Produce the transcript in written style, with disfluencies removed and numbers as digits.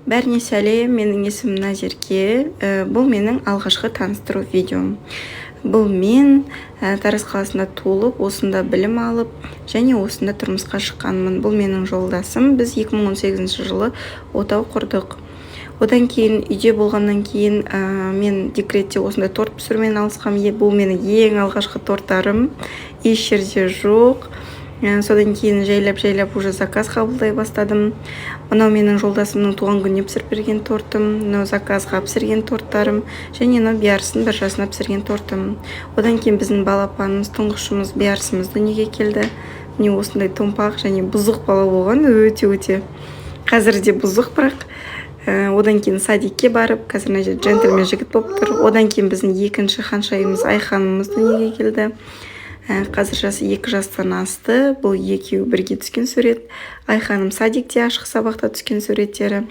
Бәріне сәлем, менің есімім Назерке. Бұл менің алғашқы таныстыру видеом. Бұл мен Тараз қаласында туылып, осында білім алып, және осында тұрмысқа шыққанмын. Бұл менің жолдасым. Біз 2018 жылы отау құрдық. Одан кейін үйде болғаннан кейін мен декретте осында торт пісірумен алысқам. Бұл менің ең алғашқы торттарым. Еш жерде жоқ. Содан кейін жайлап уже заказ қабылдай бастадым. Мынау менің жолдасымның туған күніне пісіріп берген тортым, мынау заказға пісірген торттарым, және мынау биарыстың 1 жасына пісірген тортым. Одан кейін біздің балапанымыз, тұңғышымыз, биарысымыз дүниеге келді. Міне осындай томпақ және бұзық бала болған, өте. Қазір де бұзық, бірақ одан кейін садикке барып, қазір мына жерде джентльмен жігіт болып тұр. Одан кейін біздің екінші ханшайымыз Айханымыз дүниеге келді. Қазір жасы 2 жастан асты. Бұл екеуі бірге түскен сурет. Айханым садикте ашық сабақта түскен суреттері.